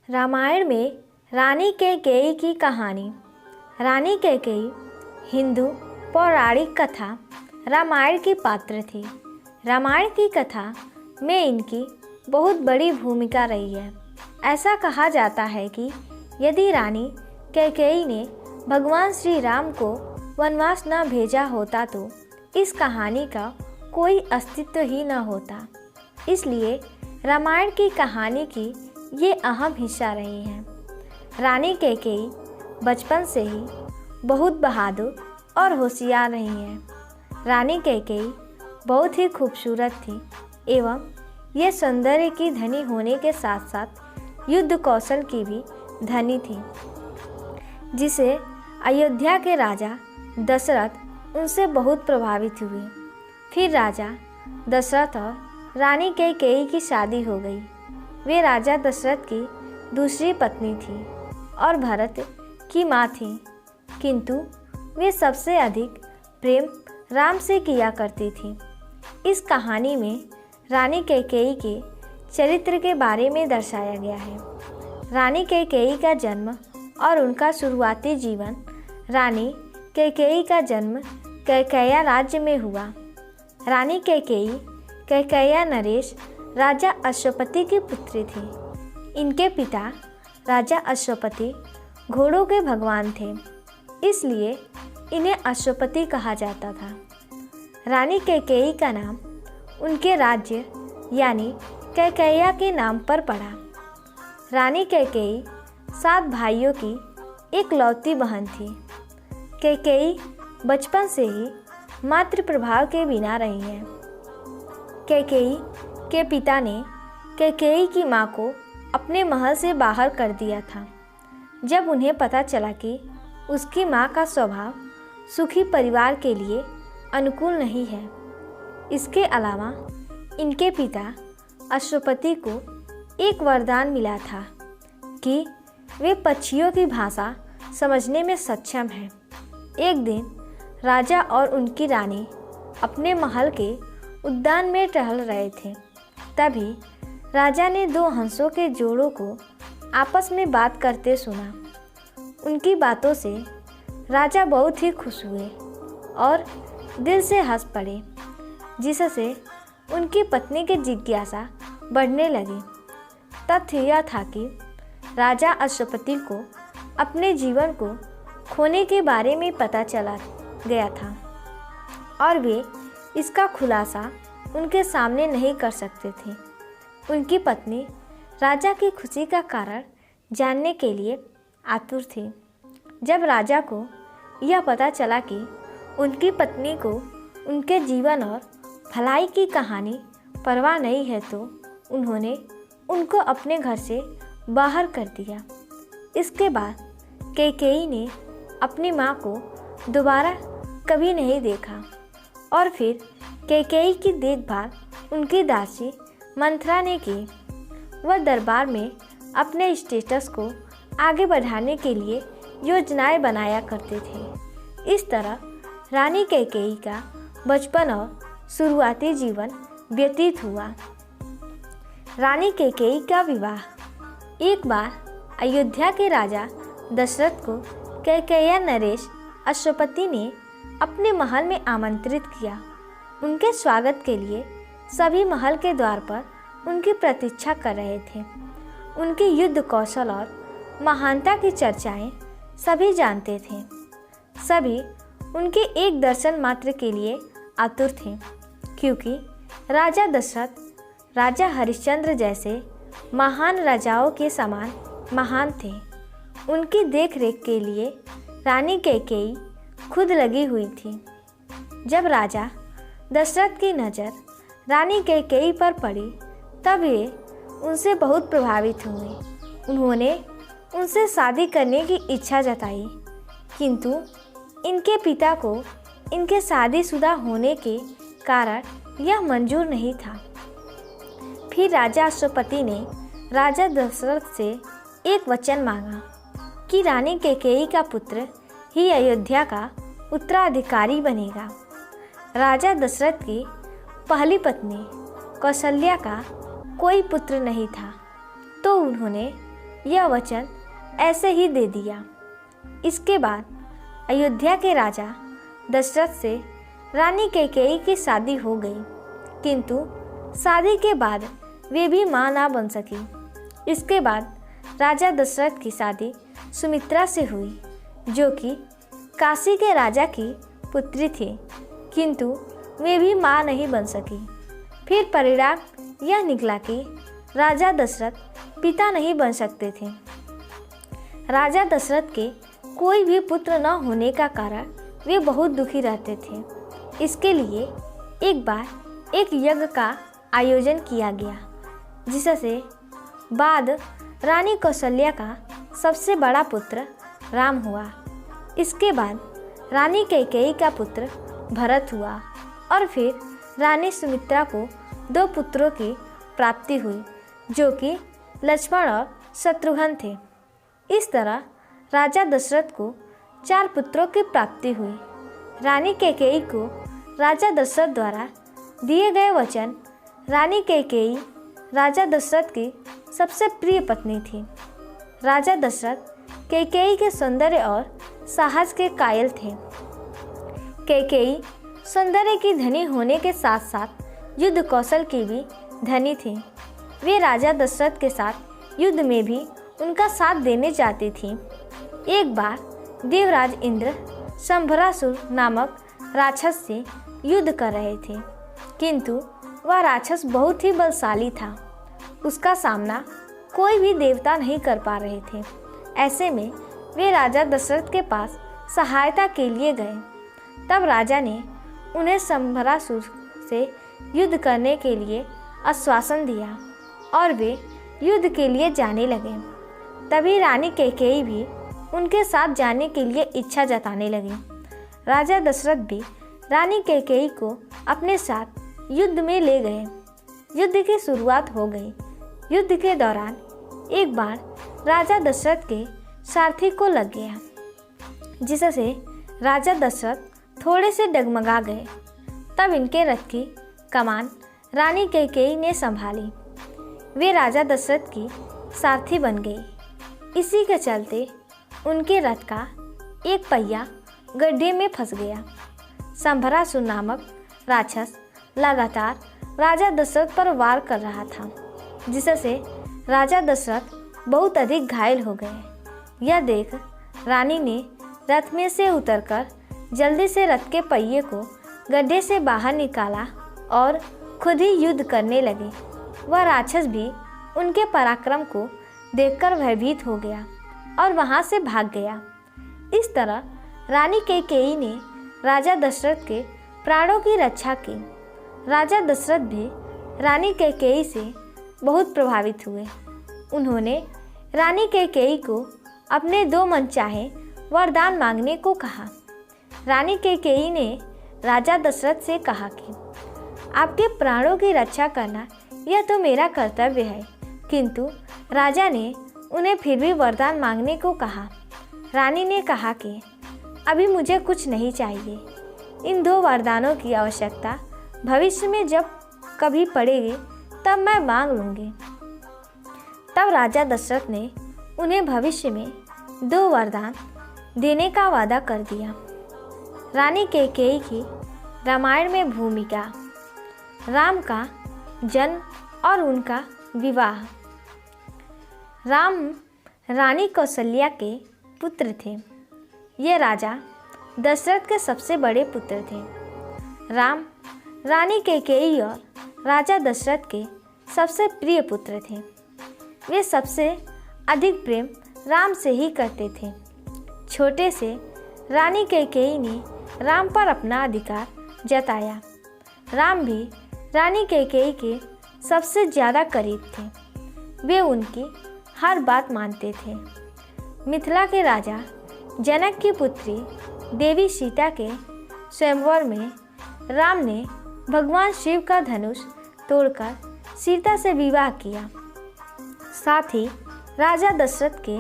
रामायण में रानी कैकेयी की कहानी। रानी कैकेयी हिंदू पौराणिक कथा रामायण की पात्र थी। रामायण की कथा में इनकी बहुत बड़ी भूमिका रही है। ऐसा कहा जाता है कि यदि रानी कैकेयी ने भगवान श्री राम को वनवास न भेजा होता तो इस कहानी का कोई अस्तित्व ही न होता। इसलिए रामायण की कहानी की ये अहम हिस्सा रही हैं। रानी कैकेयी बचपन से ही बहुत बहादुर और होशियार रही हैं। रानी कैकेयी बहुत ही खूबसूरत थी एवं ये सौंदर्य की धनी होने के साथ साथ युद्ध कौशल की भी धनी थी, जिसे अयोध्या के राजा दशरथ उनसे बहुत प्रभावित हुए। फिर राजा दशरथ और रानी कैकेयी की शादी हो गई। वे राजा दशरथ की दूसरी पत्नी थी और भरत की माँ थी, किंतु वे सबसे अधिक प्रेम राम से किया करती थी। इस कहानी में रानी कैकेयी के चरित्र के बारे में दर्शाया गया है। रानी कैकेयी का जन्म और उनका शुरुआती जीवन। रानी कैकेयी का जन्म कैकेय्या राज्य में हुआ। रानी कैकेयी कैकेय्या नरेश राजा अश्वपति की पुत्री थी। इनके पिता राजा अश्वपति घोड़ों के भगवान थे, इसलिए इन्हें अश्वपति कहा जाता था। रानी कैकेयी का नाम उनके राज्य यानी कैकेय्या के नाम पर पड़ा। रानी कैकेयी 7 भाइयों की एकलौती बहन थी। कैकेयी बचपन से ही मातृ प्रभाव के बिना रही है। कैकेयी के पिता ने कैकेयी की मां को अपने महल से बाहर कर दिया था, जब उन्हें पता चला कि उसकी मां का स्वभाव सुखी परिवार के लिए अनुकूल नहीं है। इसके अलावा इनके पिता अश्वपति को एक वरदान मिला था कि वे पक्षियों की भाषा समझने में सक्षम हैं। एक दिन राजा और उनकी रानी अपने महल के उद्यान में टहल रहे थे। तभी राजा ने 2 हंसों के जोड़ों को आपस में बात करते सुना। उनकी बातों से राजा बहुत ही खुश हुए और दिल से हंस पड़े, जिससे उनकी पत्नी की जिज्ञासा बढ़ने लगी। तथ्य यह था कि राजा अश्वपति को अपने जीवन को खोने के बारे में पता चला गया था और वे इसका खुलासा उनके सामने नहीं कर सकते थे। उनकी पत्नी राजा की खुशी का कारण जानने के लिए आतुर थी। जब राजा को यह पता चला कि उनकी पत्नी को उनके जीवन और भलाई की कहानी परवाह नहीं है, तो उन्होंने उनको अपने घर से बाहर कर दिया। इसके बाद कैकेयी ने अपनी माँ को दोबारा कभी नहीं देखा और फिर कैकेयी की देखभाल उनकी दासी मंथरा ने की। वह दरबार में अपने स्टेटस को आगे बढ़ाने के लिए योजनाएं बनाया करते थे। इस तरह रानी कैकेयी का बचपन और शुरुआती जीवन व्यतीत हुआ। रानी कैकेयी का विवाह। एक बार अयोध्या के राजा दशरथ को कैकेय्या नरेश अश्वपति ने अपने महल में आमंत्रित किया। उनके स्वागत के लिए सभी महल के द्वार पर उनकी प्रतीक्षा कर रहे थे। उनके युद्ध कौशल और महानता की चर्चाएं सभी जानते थे। सभी उनके एक दर्शन मात्र के लिए आतुर थे, क्योंकि राजा दशरथ राजा हरिश्चंद्र जैसे महान राजाओं के समान महान थे। उनकी देखरेख के लिए रानी कैकेयी खुद लगी हुई थी। जब राजा दशरथ की नज़र रानी कैकेयी पर पड़ी, तब वे उनसे बहुत प्रभावित हुए। उन्होंने उनसे शादी करने की इच्छा जताई, किंतु इनके पिता को इनके शादीशुदा होने के कारण यह मंजूर नहीं था। फिर राजा अश्वपति ने राजा दशरथ से एक वचन मांगा कि रानी कैकेयी का पुत्र ही अयोध्या का उत्तराधिकारी बनेगा। राजा दशरथ की पहली पत्नी कौशल्या का कोई पुत्र नहीं था, तो उन्होंने यह वचन ऐसे ही दे दिया। इसके बाद अयोध्या के राजा दशरथ से रानी कैकेयी की शादी हो गई, किंतु शादी के बाद वे भी मां ना बन सकी। इसके बाद राजा दशरथ की शादी सुमित्रा से हुई, जो कि काशी के राजा की पुत्री थी, किंतु वे भी मां नहीं बन सकी। फिर परिणाम यह निकला कि राजा दशरथ पिता नहीं बन सकते थे। राजा दशरथ के कोई भी पुत्र न होने का कारण वे बहुत दुखी रहते थे। इसके लिए एक बार एक यज्ञ का आयोजन किया गया, जिससे बाद रानी कौशल्या का सबसे बड़ा पुत्र राम हुआ। इसके बाद रानी कैकेयी का पुत्र भरत हुआ और फिर रानी सुमित्रा को 2 पुत्रों की प्राप्ति हुई, जो कि लक्ष्मण और शत्रुघ्न थे। इस तरह राजा दशरथ को 4 पुत्रों की प्राप्ति हुई। रानी कैकेयी को राजा दशरथ द्वारा दिए गए वचन। रानी कैकेयी राजा दशरथ की सबसे प्रिय पत्नी थी। राजा दशरथ कैकेयी के सौंदर्य और साहस के कायल थे। कैकेयी सौंदर्य की धनी होने के साथ साथ युद्ध कौशल की भी धनी थी। वे राजा दशरथ के साथ युद्ध में भी उनका साथ देने जाती थी। एक बार देवराज इंद्र शंभरासुर नामक राक्षस से युद्ध कर रहे थे, किंतु वह राक्षस बहुत ही बलशाली था। उसका सामना कोई भी देवता नहीं कर पा रहे थे। ऐसे में वे राजा दशरथ के पास सहायता के लिए गए। तब राजा ने उन्हें शंभरासुर से युद्ध करने के लिए आश्वासन दिया और वे युद्ध के लिए जाने लगे। तभी रानी कैकेयी भी उनके साथ जाने के लिए इच्छा जताने लगी। राजा दशरथ भी रानी कैकेयी को अपने साथ युद्ध में ले गए। युद्ध की शुरुआत हो गई। युद्ध के दौरान एक बार राजा दशरथ के सारथी को लग गया, जिससे राजा दशरथ थोड़े से डगमगा गए। तब इनके रथ की कमान रानी कैकेयी ने संभाली। वे राजा दशरथ की सारथी बन गई। इसी के चलते उनके रथ का एक पहिया गड्ढे में फंस गया। शंभरासुर नामक राक्षस लगातार राजा दशरथ पर वार कर रहा था, जिससे राजा दशरथ बहुत अधिक घायल हो गए। यह देख रानी ने रथ में से उतरकर जल्दी से रथ के पहिए को गड्ढे से बाहर निकाला और खुद ही युद्ध करने लगे। वह राक्षस भी उनके पराक्रम को देखकर भयभीत हो गया और वहां से भाग गया। इस तरह रानी कैकेयी ने राजा दशरथ के प्राणों की रक्षा की। राजा दशरथ भी रानी कैकेयी से बहुत प्रभावित हुए। उन्होंने रानी कैकेयी को अपने 2 मनचाहे वरदान मांगने को कहा। रानी कैकेयी ने राजा दशरथ से कहा कि आपके प्राणों की रक्षा करना यह तो मेरा कर्तव्य है, किंतु राजा ने उन्हें फिर भी वरदान मांगने को कहा। रानी ने कहा कि अभी मुझे कुछ नहीं चाहिए। इन 2 वरदानों की आवश्यकता भविष्य में जब कभी पड़ेगी तब मैं मांग लूँगी। तब राजा दशरथ ने उन्हें भविष्य में 2 वरदान देने का वादा कर दिया। रानी कैकेयी की रामायण में भूमिका। राम का जन्म और उनका विवाह। राम रानी कौशल्या के पुत्र थे। ये राजा दशरथ के सबसे बड़े पुत्र थे। राम रानी कैकेयी और राजा दशरथ के सबसे प्रिय पुत्र थे। वे सबसे अधिक प्रेम राम से ही करते थे। छोटे से रानी कैकेयी ने राम पर अपना अधिकार जताया। राम भी रानी कैकेयी के सबसे ज़्यादा करीब थे। वे उनकी हर बात मानते थे। मिथिला के राजा जनक की पुत्री देवी सीता के स्वयंवर में राम ने भगवान शिव का धनुष तोड़कर सीता से विवाह किया। साथ ही राजा दशरथ के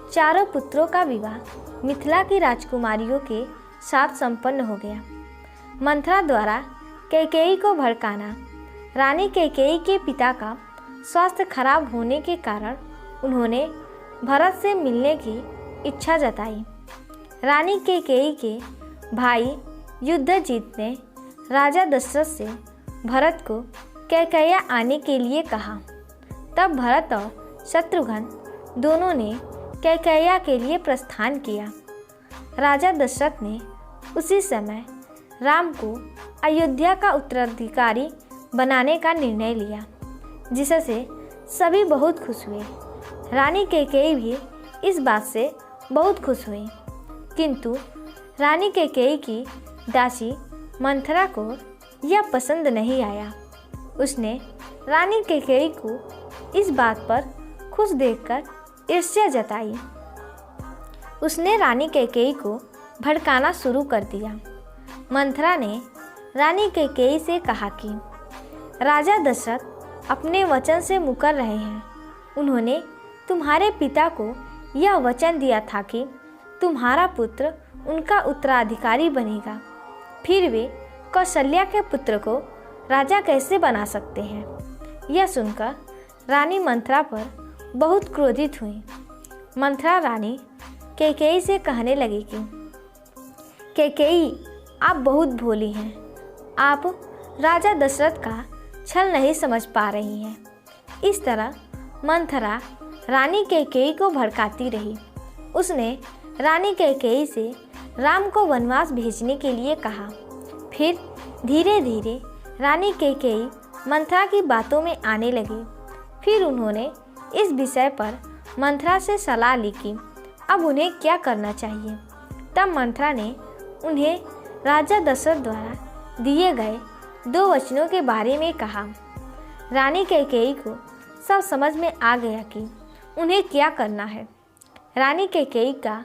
4 पुत्रों का विवाह मिथिला की राजकुमारियों के साथ संपन्न हो गया। मंथरा द्वारा कैकेयी को भड़काना। रानी कैकेयी के पिता का स्वास्थ्य खराब होने के कारण उन्होंने भरत से मिलने की इच्छा जताई। रानी कैकेयी के भाई युद्धजीत ने राजा दशरथ से भरत को कैकेयी आने के लिए कहा। तब भरत और शत्रुघ्न दोनों ने कैकेयी के लिए प्रस्थान किया। राजा दशरथ ने उसी समय राम को अयोध्या का उत्तराधिकारी बनाने का निर्णय लिया, जिससे सभी बहुत खुश हुए। रानी कैकेयी भी इस बात से बहुत खुश हुई, किंतु रानी कैकेयी की दासी मंथरा को यह पसंद नहीं आया। उसने रानी कैकेयी को इस बात पर खुश देखकर ईर्ष्या जताई। उसने रानी कैकेयी को भड़काना शुरू कर दिया। मंथरा ने रानी कैकेयी से कहा कि राजा दशरथ अपने वचन से मुकर रहे हैं। उन्होंने तुम्हारे पिता को यह वचन दिया था कि तुम्हारा पुत्र उनका उत्तराधिकारी बनेगा, फिर वे कौशल्या के पुत्र को राजा कैसे बना सकते हैं। यह सुनकर रानी मंथरा पर बहुत क्रोधित हुई। मंथरा रानी कैकेयी से कहने लगी कि कैकेयी, आप बहुत भोली हैं। आप राजा दशरथ का छल नहीं समझ पा रही हैं। इस तरह मंथरा रानी कैकेयी को भड़काती रही। उसने रानी कैकेयी से राम को वनवास भेजने के लिए कहा। फिर धीरे धीरे रानी कैकेयी मंथरा की बातों में आने लगी। फिर उन्होंने इस विषय पर मंथरा से सलाह ली कि अब उन्हें क्या करना चाहिए। तब मंथरा ने उन्हें राजा दशरथ द्वारा दिए गए 2 वचनों के बारे में कहा। रानी कैकेयी को सब समझ में आ गया कि उन्हें क्या करना है। रानी कैकेयी का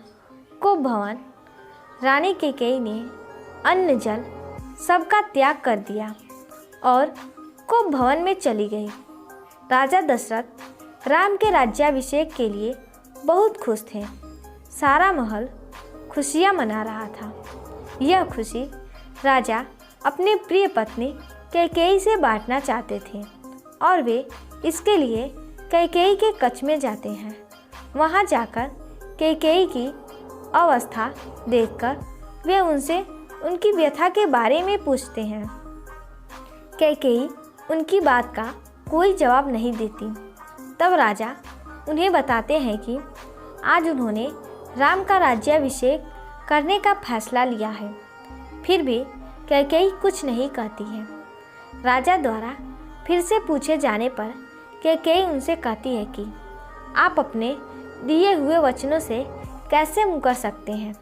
को भवन रानी कैकेयी ने अन्न जल सबका त्याग कर दिया और कुप भवन में चली गई। राजा दशरथ राम के राज्याभिषेक के लिए बहुत खुश थे। सारा महल खुशियाँ मना रहा था। यह खुशी राजा अपने प्रिय पत्नी कैकेयी से बांटना चाहते थे और वे इसके लिए कैकेयी के कक्ष में जाते हैं। वहाँ जाकर कैकेयी की अवस्था देखकर वे उनसे उनकी व्यथा के बारे में पूछते हैं। कैकेयी उनकी बात का कोई जवाब नहीं देती। तब राजा उन्हें बताते हैं कि आज उन्होंने राम का राज्याभिषेक करने का फैसला लिया है। फिर भी कैकेयी कुछ नहीं कहती है। राजा द्वारा फिर से पूछे जाने पर कैकेयी उनसे कहती है कि आप अपने दिए हुए वचनों से कैसे मुकर सकते हैं।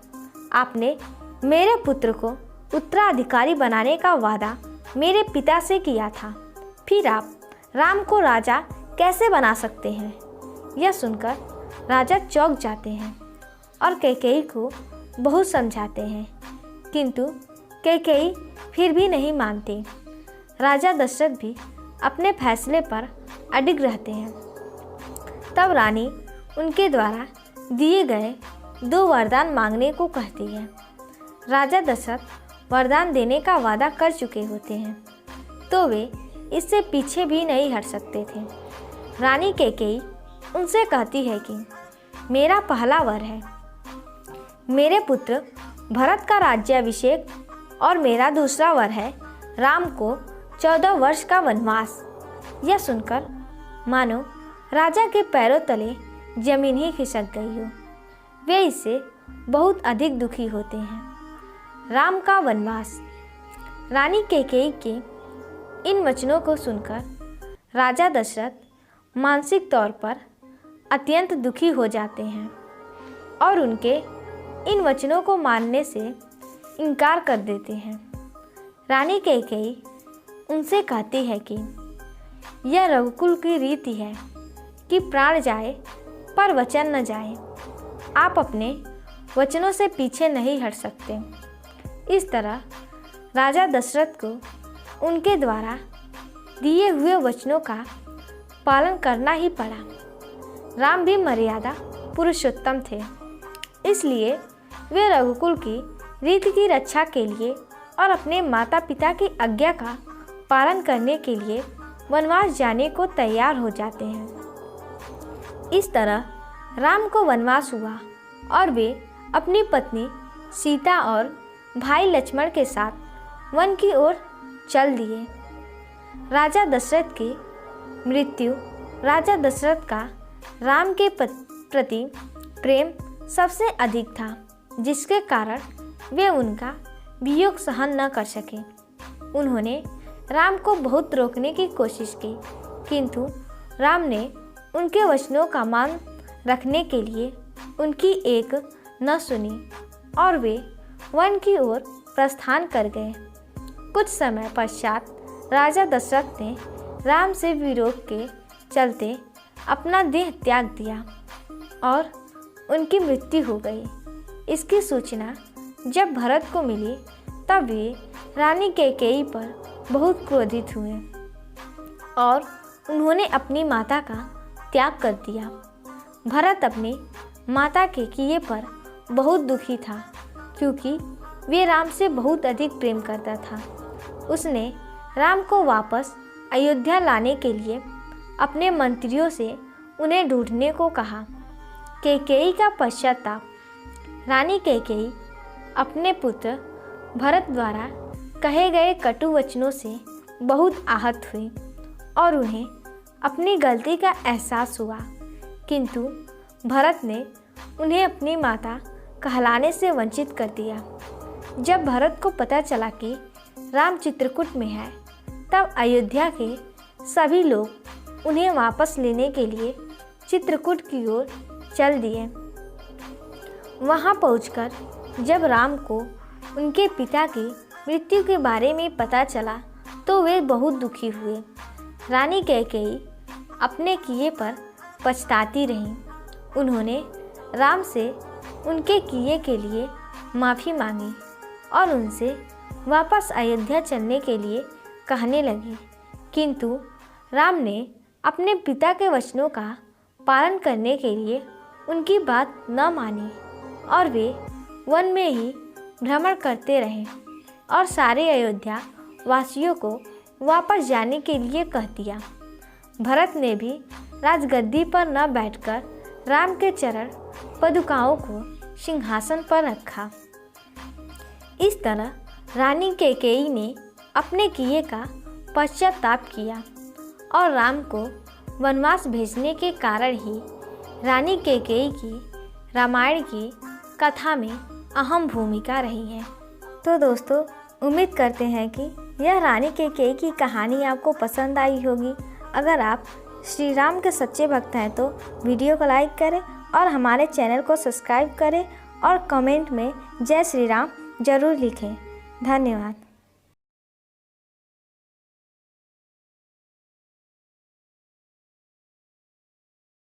आपने मेरे पुत्र को उत्तराधिकारी बनाने का वादा मेरे पिता से किया था, फिर आप राम को राजा कैसे बना सकते हैं। यह सुनकर राजा चौंक जाते हैं और कैकेयी को बहुत समझाते हैं, किंतु कैकेयी फिर भी नहीं मानती। राजा दशरथ भी अपने फैसले पर अडिग रहते हैं। तब रानी उनके द्वारा दिए गए 2 वरदान मांगने को कहती है। राजा दशरथ वरदान देने का वादा कर चुके होते हैं, तो वे इससे पीछे भी नहीं हट सकते थे। रानी कैकेयी उनसे कहती है कि मेरा पहला वर है मेरे पुत्र भरत का राज्याभिषेक और मेरा दूसरा वर है राम को 14 वर्ष का वनवास। यह सुनकर मानो राजा के पैरों तले जमीन ही खिसक गई हो। वे इससे बहुत अधिक दुखी होते हैं। राम का वनवास। रानी कैकेयी के इन वचनों को सुनकर राजा दशरथ मानसिक तौर पर अत्यंत दुखी हो जाते हैं और उनके इन वचनों को मानने से इनकार कर देते हैं। रानी कैकेयी उनसे कहती है कि यह रघुकुल की रीति है कि प्राण जाए पर वचन न जाए। आप अपने वचनों से पीछे नहीं हट सकते। इस तरह राजा दशरथ को उनके द्वारा दिए हुए वचनों का पालन करना ही पड़ा। राम भी मर्यादा पुरुषोत्तम थे, इसलिए वे रघुकुल की रीति की रक्षा के लिए और अपने माता पिता की आज्ञा का पालन करने के लिए वनवास जाने को तैयार हो जाते हैं। इस तरह राम को वनवास हुआ और वे अपनी पत्नी सीता और भाई लक्ष्मण के साथ वन की ओर चल दिए। राजा दशरथ की मृत्यु। राजा दशरथ का राम के प्रति प्रेम सबसे अधिक था, जिसके कारण वे उनका वियोग सहन न कर सके। उन्होंने राम को बहुत रोकने की कोशिश की, किंतु राम ने उनके वचनों का मान रखने के लिए उनकी एक न सुनी और वे वन की ओर प्रस्थान कर गए। कुछ समय पश्चात राजा दशरथ ने राम से विरोध के चलते अपना देह त्याग दिया और उनकी मृत्यु हो गई। इसकी सूचना जब भरत को मिली तब वे रानी कैकेयी पर बहुत क्रोधित हुए और उन्होंने अपनी माता का त्याग कर दिया। भरत अपनी माता के किए पर बहुत दुखी था, क्योंकि वे राम से बहुत अधिक प्रेम करता था। उसने राम को वापस अयोध्या लाने के लिए अपने मंत्रियों से उन्हें ढूंढने को कहा। कैकेयी का पश्चाताप। रानी कैकेयी अपने पुत्र भरत द्वारा कहे गए कटु वचनों से बहुत आहत हुई और उन्हें अपनी गलती का एहसास हुआ, किंतु भरत ने उन्हें अपनी माता कहलाने से वंचित कर दिया। जब भरत को पता चला कि राम चित्रकूट में है, तब अयोध्या के सभी लोग उन्हें वापस लेने के लिए चित्रकूट की ओर चल दिए। वहां पहुंचकर जब राम को उनके पिता की मृत्यु के बारे में पता चला तो वे बहुत दुखी हुए। रानी कैकेयी अपने किए पर पछताती रहीं। उन्होंने राम से उनके किए के लिए माफ़ी मांगी और उनसे वापस अयोध्या चलने के लिए कहने लगी, किंतु राम ने अपने पिता के वचनों का पालन करने के लिए उनकी बात न मानी और वे वन में ही भ्रमण करते रहे और सारे अयोध्या वासियों को वापस जाने के लिए कह दिया। भरत ने भी राजगद्दी पर न बैठकर राम के चरण पदुकाओं को सिंहासन पर रखा। इस तरह रानी कैकेयी ने अपने किए का पश्चाताप किया और राम को वनवास भेजने के कारण ही रानी कैकेयी की रामायण की कथा में अहम भूमिका रही है। तो दोस्तों, उम्मीद करते हैं कि यह रानी कैकेयी की कहानी आपको पसंद आई होगी। अगर आप श्री राम के सच्चे भक्त हैं तो वीडियो को लाइक करें और हमारे चैनल को सब्सक्राइब करें और कमेंट में जय श्री राम जरूर लिखें। धन्यवाद।